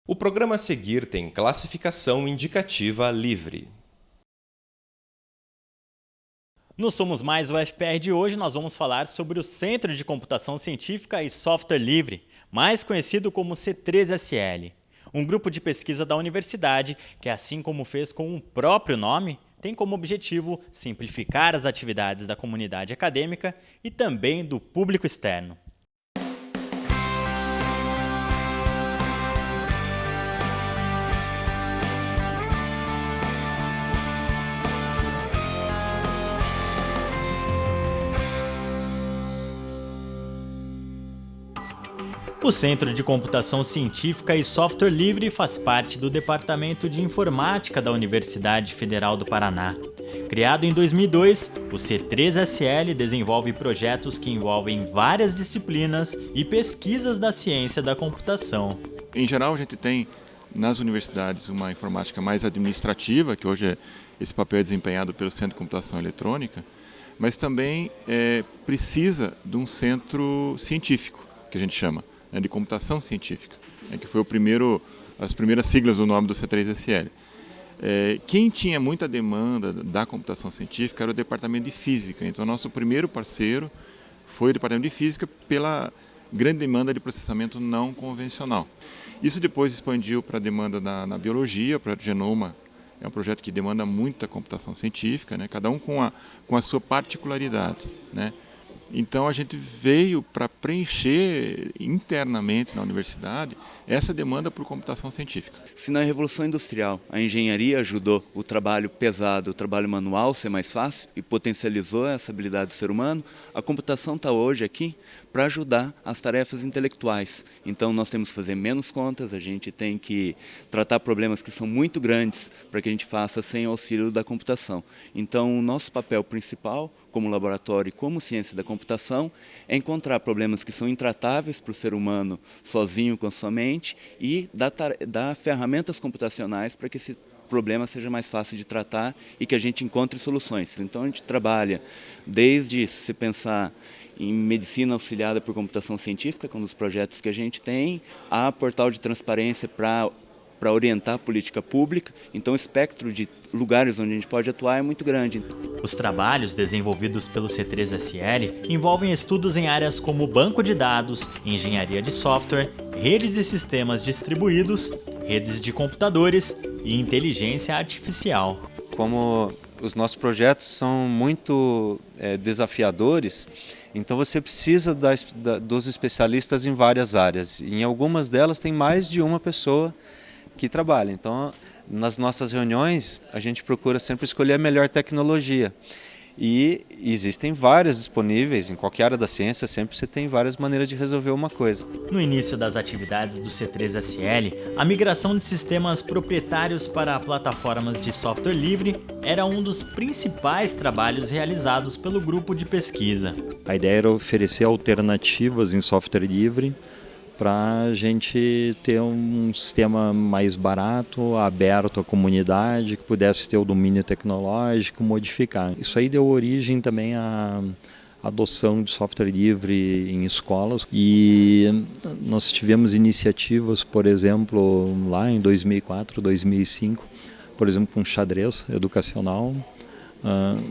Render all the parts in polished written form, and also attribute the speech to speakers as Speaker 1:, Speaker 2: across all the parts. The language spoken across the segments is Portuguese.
Speaker 1: O programa a seguir tem classificação indicativa livre.
Speaker 2: No Somos Mais UFPR de hoje, nós vamos falar sobre o Centro de Computação Científica e Software Livre, mais conhecido como C3SL. Um grupo de pesquisa da universidade que, assim como fez com o próprio nome, tem como objetivo simplificar as atividades da comunidade acadêmica e também do público externo. O Centro de Computação Científica e Software Livre faz parte do Departamento de Informática da Universidade Federal do Paraná. Criado em 2002, o C3SL desenvolve projetos que envolvem várias disciplinas e pesquisas da ciência da computação.
Speaker 3: Em geral, a gente tem nas universidades uma informática mais administrativa, que hoje esse papel é desempenhado pelo Centro de Computação Eletrônica, mas também precisa de um centro científico, que a gente chama, de computação científica, que foi as primeiras siglas do nome do C3SL. Quem tinha muita demanda da computação científica era o Departamento de Física. Então, nosso primeiro parceiro foi o Departamento de Física pela grande demanda de processamento não convencional. Isso depois expandiu para a demanda na biologia. O projeto Genoma é um projeto que demanda muita computação científica, cada um com a sua particularidade, Então, a gente veio para preencher internamente na universidade essa demanda por computação científica.
Speaker 4: Se na Revolução Industrial a engenharia ajudou o trabalho pesado, o trabalho manual ser mais fácil e potencializou essa habilidade do ser humano, a computação está hoje aqui para ajudar as tarefas intelectuais. Então, nós temos que fazer menos contas, a gente tem que tratar problemas que são muito grandes para que a gente faça sem auxílio da computação. Então, o nosso papel principal como laboratório e como ciência da computação é encontrar problemas que são intratáveis para o ser humano sozinho com a sua mente e dar ferramentas computacionais para que esse problema seja mais fácil de tratar e que a gente encontre soluções. Então a gente trabalha desde se pensar em medicina auxiliada por computação científica, que é um dos projetos que a gente tem, a portal de transparência para orientar a política pública. Então o espectro de lugares onde a gente pode atuar é muito grande.
Speaker 2: Os trabalhos desenvolvidos pelo C3SL envolvem estudos em áreas como banco de dados, engenharia de software, redes e sistemas distribuídos, redes de computadores e inteligência artificial.
Speaker 5: Como os nossos projetos são muito desafiadores, então você precisa dos especialistas em várias áreas. Em algumas delas tem mais de uma pessoa que trabalha. Então, nas nossas reuniões, a gente procura sempre escolher a melhor tecnologia. E existem várias disponíveis, em qualquer área da ciência, sempre você tem várias maneiras de resolver uma coisa.
Speaker 2: No início das atividades do C3SL, a migração de sistemas proprietários para plataformas de software livre era um dos principais trabalhos realizados pelo grupo de pesquisa.
Speaker 6: A ideia era oferecer alternativas em software livre para a gente ter um sistema mais barato, aberto à comunidade, que pudesse ter o domínio tecnológico, modificar. Isso aí deu origem também à adoção de software livre em escolas e nós tivemos iniciativas, por exemplo, lá em 2004, 2005, por exemplo, com xadrez educacional.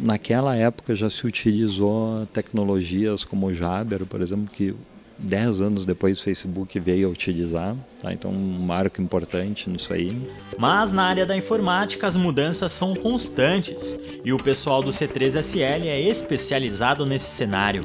Speaker 6: Naquela época já se utilizou tecnologias como o Jabber, por exemplo, que 10 anos depois o Facebook veio a utilizar, então um marco importante nisso aí.
Speaker 2: Mas na área da informática as mudanças são constantes e o pessoal do C3SL é especializado nesse cenário.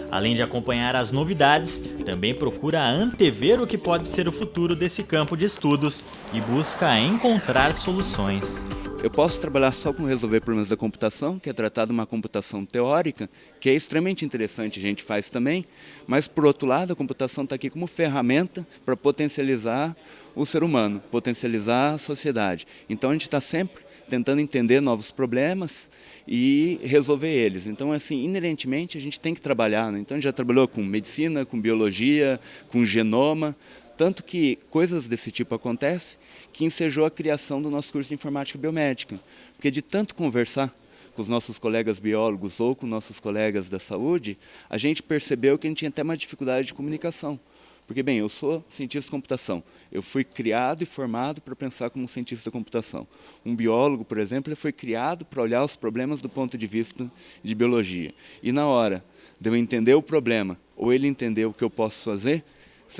Speaker 2: Além de acompanhar as novidades, também procura antever o que pode ser o futuro desse campo de estudos e busca encontrar soluções.
Speaker 4: Eu posso trabalhar só com resolver problemas da computação, que é tratado uma computação teórica, que é extremamente interessante, a gente faz também, mas por outro lado a computação está aqui como ferramenta para potencializar o ser humano, potencializar a sociedade. Então a gente está sempre tentando entender novos problemas e resolver eles. Então, assim, inerentemente a gente tem que trabalhar, Então a gente já trabalhou com medicina, com biologia, com genoma, tanto que coisas desse tipo acontecem que ensejou a criação do nosso curso de informática biomédica. Porque de tanto conversar com os nossos colegas biólogos ou com nossos colegas da saúde, a gente percebeu que a gente tinha até uma dificuldade de comunicação. Porque, bem, eu sou cientista de computação. Eu fui criado e formado para pensar como cientista da computação. Um biólogo, por exemplo, ele foi criado para olhar os problemas do ponto de vista de biologia. E na hora de eu entender o problema, ou ele entender o que eu posso fazer,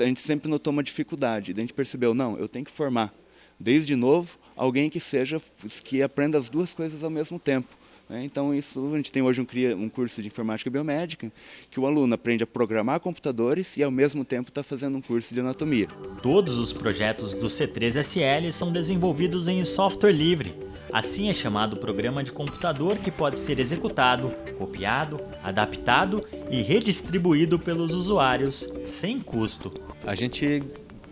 Speaker 4: a gente sempre notou uma dificuldade. Daí a gente percebeu, não, eu tenho que formar, desde novo, alguém que aprenda as duas coisas ao mesmo tempo. Então, isso, a gente tem hoje um curso de informática biomédica, que o aluno aprende a programar computadores e, ao mesmo tempo, está fazendo um curso de anatomia.
Speaker 2: Todos os projetos do C3SL são desenvolvidos em software livre. Assim é chamado o programa de computador que pode ser executado, copiado, adaptado e redistribuído pelos usuários sem custo.
Speaker 5: A gente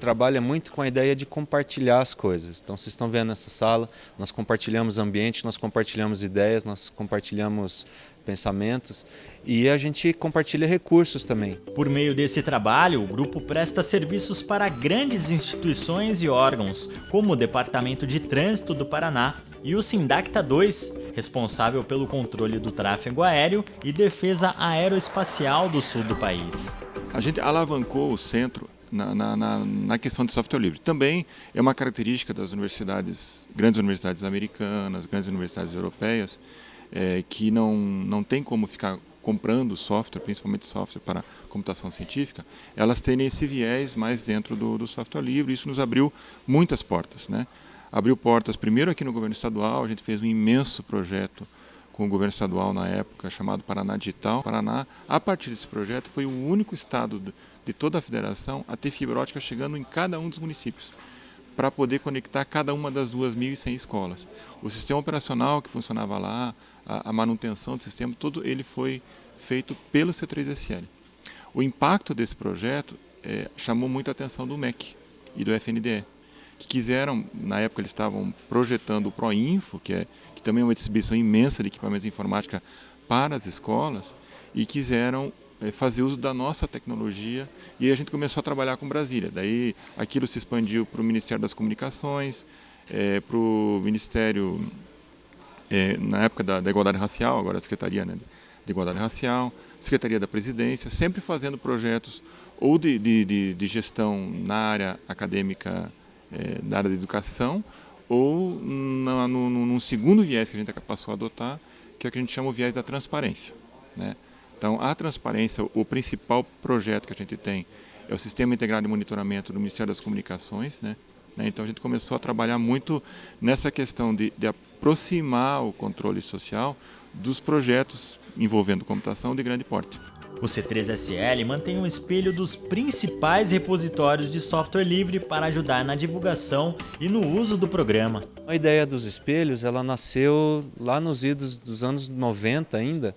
Speaker 5: trabalha muito com a ideia de compartilhar as coisas. Então, vocês estão vendo nessa sala, nós compartilhamos ambiente, nós compartilhamos ideias, nós compartilhamos pensamentos e a gente compartilha recursos também.
Speaker 2: Por meio desse trabalho, o grupo presta serviços para grandes instituições e órgãos, como o Departamento de Trânsito do Paraná e o Sindacta 2, responsável pelo controle do tráfego aéreo e defesa aeroespacial do sul do país.
Speaker 3: A gente alavancou o centro na questão de software livre. Também é uma característica das universidades, grandes universidades americanas, grandes universidades europeias, que não tem como ficar comprando software, principalmente software para computação científica, elas terem esse viés mais dentro do software livre. Isso nos abriu muitas portas, né? Abriu portas primeiro aqui no governo estadual, a gente fez um imenso projeto com o governo estadual na época, chamado Paraná Digital. Paraná, a partir desse projeto, foi o único estado de toda a federação a ter fibra ótica chegando em cada um dos municípios, para poder conectar cada uma das 2.100 escolas. O sistema operacional que funcionava lá, a manutenção do sistema, todo ele foi feito pelo C3SL. O impacto desse projeto chamou muito a atenção do MEC e do FNDE, que quiseram, na época eles estavam projetando o ProInfo, que também é uma distribuição imensa de equipamentos de informática para as escolas, e quiseram fazer uso da nossa tecnologia, e a gente começou a trabalhar com Brasília. Daí aquilo se expandiu para o Ministério das Comunicações, para o Ministério, na época da Igualdade Racial, agora a Secretaria, né, de Igualdade Racial, Secretaria da Presidência, sempre fazendo projetos ou de gestão na área acadêmica, na área da educação, ou num segundo viés que a gente passou a adotar, que é o que a gente chama o viés da transparência, né? Então, a transparência, o principal projeto que a gente tem é o Sistema Integrado de Monitoramento do Ministério das Comunicações, né? Então, a gente começou a trabalhar muito nessa questão de aproximar o controle social dos projetos envolvendo computação de grande porte.
Speaker 2: O C3SL mantém um espelho dos principais repositórios de software livre para ajudar na divulgação e no uso do programa.
Speaker 5: A ideia dos espelhos, ela nasceu lá nos idos dos anos 90 ainda,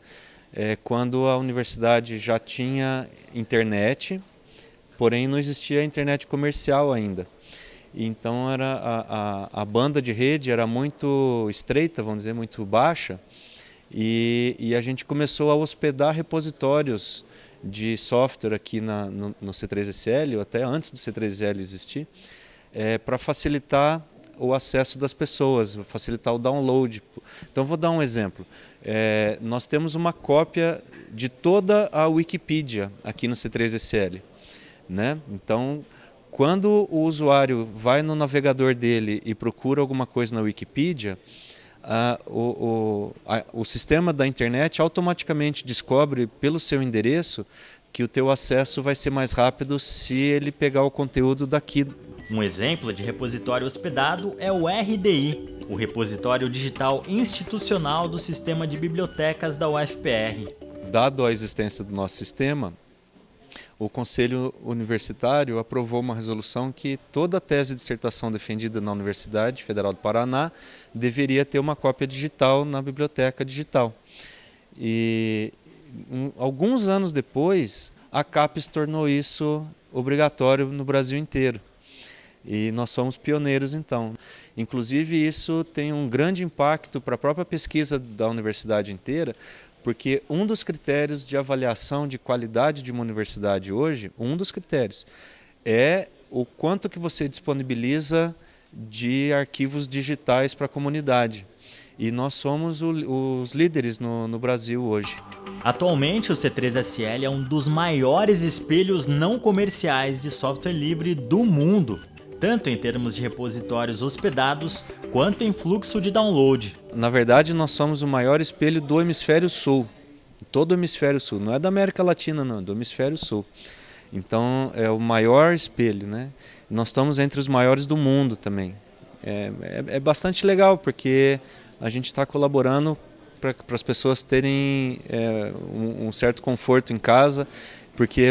Speaker 5: quando a universidade já tinha internet, porém não existia internet comercial ainda. Então a banda de rede era muito estreita, vamos dizer, muito baixa, e a gente começou a hospedar repositórios de software aqui no C3SL, ou até antes do C3SL existir, para facilitar o acesso das pessoas, facilitar o download. Então vou dar um exemplo. Nós temos uma cópia de toda a Wikipedia aqui no C3SL, né? Então, quando o usuário vai no navegador dele e procura alguma coisa na Wikipedia, o sistema da internet automaticamente descobre pelo seu endereço que o teu acesso vai ser mais rápido se ele pegar o conteúdo daqui.
Speaker 2: Um exemplo de repositório hospedado é o RDI, o Repositório Digital Institucional do Sistema de Bibliotecas da UFPR.
Speaker 5: Dado a existência do nosso sistema, o Conselho Universitário aprovou uma resolução que toda tese de dissertação defendida na Universidade Federal do Paraná deveria ter uma cópia digital na biblioteca digital. E alguns anos depois, a CAPES tornou isso obrigatório no Brasil inteiro. E nós somos pioneiros então. Inclusive isso tem um grande impacto para a própria pesquisa da universidade inteira, porque um dos critérios de avaliação de qualidade de uma universidade hoje, um dos critérios, é o quanto que você disponibiliza de arquivos digitais para a comunidade. e nós somos os líderes no Brasil hoje.
Speaker 2: Atualmente, o C3SL é um dos maiores espelhos não comerciais de software livre do mundo, tanto em termos de repositórios hospedados, quanto em fluxo de download.
Speaker 5: Na verdade, nós somos o maior espelho do Hemisfério Sul, todo o Hemisfério Sul, não é da América Latina não, é do Hemisfério Sul. Então, é o maior espelho, né? Nós estamos entre os maiores do mundo também. É bastante legal, porque a gente está colaborando para as pessoas terem um certo conforto em casa, porque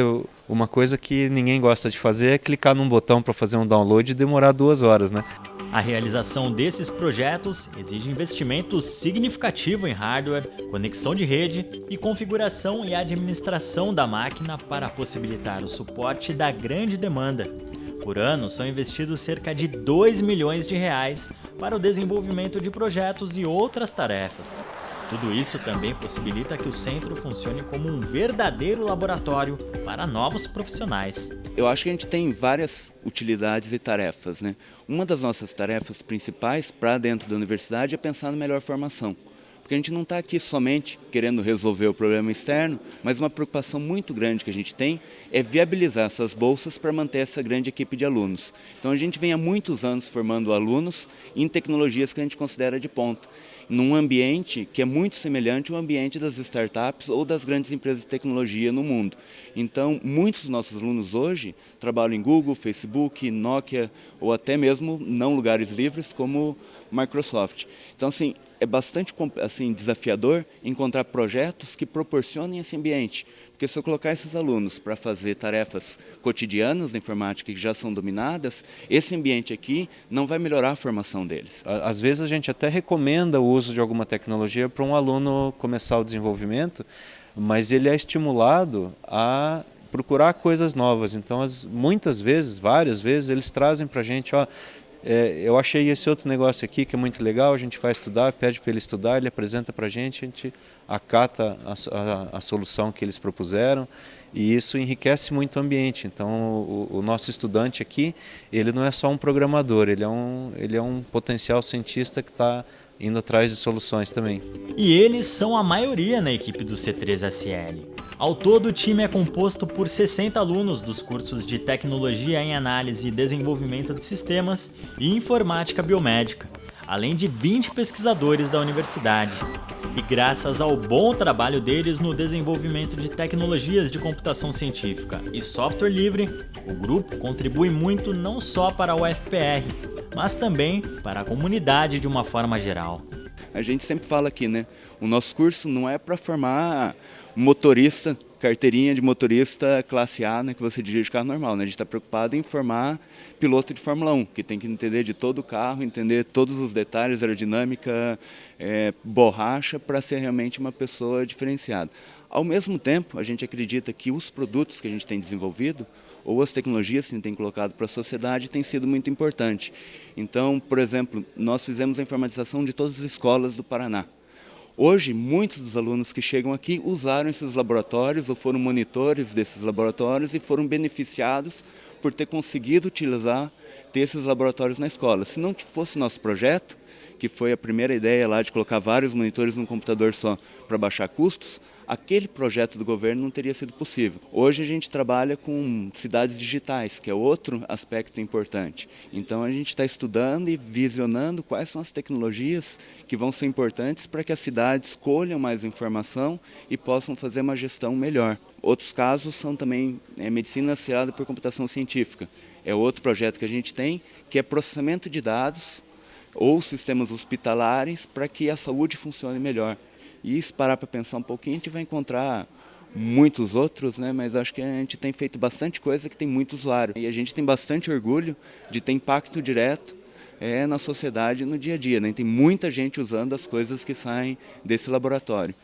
Speaker 5: uma coisa que ninguém gosta de fazer é clicar num botão para fazer um download e demorar 2 horas, né?
Speaker 2: A realização desses projetos exige investimento significativo em hardware, conexão de rede e configuração e administração da máquina para possibilitar o suporte da grande demanda. Por ano, são investidos cerca de R$2 milhões para o desenvolvimento de projetos e outras tarefas. Tudo isso também possibilita que o centro funcione como um verdadeiro laboratório para novos profissionais.
Speaker 4: Eu acho que a gente tem várias utilidades e tarefas, né? Uma das nossas tarefas principais para dentro da universidade é pensar na melhor formação. Porque a gente não está aqui somente querendo resolver o problema externo, mas uma preocupação muito grande que a gente tem é viabilizar essas bolsas para manter essa grande equipe de alunos. Então a gente vem há muitos anos formando alunos em tecnologias que a gente considera de ponta, num ambiente que é muito semelhante ao ambiente das startups ou das grandes empresas de tecnologia no mundo. Então, muitos dos nossos alunos hoje trabalham em Google, Facebook, Nokia ou até mesmo não lugares livres como Microsoft. Então, assim, é bastante desafiador encontrar projetos que proporcionem esse ambiente. Porque se eu colocar esses alunos para fazer tarefas cotidianas da informática que já são dominadas, esse ambiente aqui não vai melhorar a formação deles.
Speaker 5: Às vezes a gente até recomenda o uso de alguma tecnologia para um aluno começar o desenvolvimento, mas ele é estimulado a procurar coisas novas. Então, muitas vezes, várias vezes, eles trazem para a gente, eu achei esse outro negócio aqui que é muito legal, a gente vai estudar, pede para ele estudar, ele apresenta para a gente acata a solução que eles propuseram e isso enriquece muito o ambiente. Então o nosso estudante aqui, ele não é só um programador, ele é um potencial cientista que está indo atrás de soluções também.
Speaker 2: E eles são a maioria na equipe do C3SL. Ao todo, o time é composto por 60 alunos dos cursos de Tecnologia em Análise e Desenvolvimento de Sistemas e Informática Biomédica, além de 20 pesquisadores da universidade. E graças ao bom trabalho deles no desenvolvimento de tecnologias de computação científica e software livre, o grupo contribui muito não só para a UFPR, mas também para a comunidade de uma forma geral.
Speaker 4: A gente sempre fala aqui, né? O nosso curso não é para formar motorista, carteirinha de motorista classe A, né, que você dirige carro normal, né? A gente está preocupado em formar piloto de Fórmula 1, que tem que entender de todo o carro, entender todos os detalhes, aerodinâmica, borracha, para ser realmente uma pessoa diferenciada. Ao mesmo tempo, a gente acredita que os produtos que a gente tem desenvolvido, ou as tecnologias que a gente tem colocado para a sociedade, têm sido muito importantes. Então, por exemplo, nós fizemos a informatização de todas as escolas do Paraná. Hoje, muitos dos alunos que chegam aqui usaram esses laboratórios ou foram monitores desses laboratórios e foram beneficiados por ter conseguido ter esses laboratórios na escola. Se não fosse nosso projeto, que foi a primeira ideia lá de colocar vários monitores num computador só para baixar custos, aquele projeto do governo não teria sido possível. Hoje a gente trabalha com cidades digitais, que é outro aspecto importante. Então a gente está estudando e visionando quais são as tecnologias que vão ser importantes para que as cidades colham mais informação e possam fazer uma gestão melhor. Outros casos são também medicina auxiliada por computação científica. É outro projeto que a gente tem, que é processamento de dados ou sistemas hospitalares para que a saúde funcione melhor. E se parar para pensar um pouquinho, a gente vai encontrar muitos outros, né? Mas acho que a gente tem feito bastante coisa que tem muito usuário. E a gente tem bastante orgulho de ter impacto direto na sociedade no dia a dia, né? Tem muita gente usando as coisas que saem desse laboratório.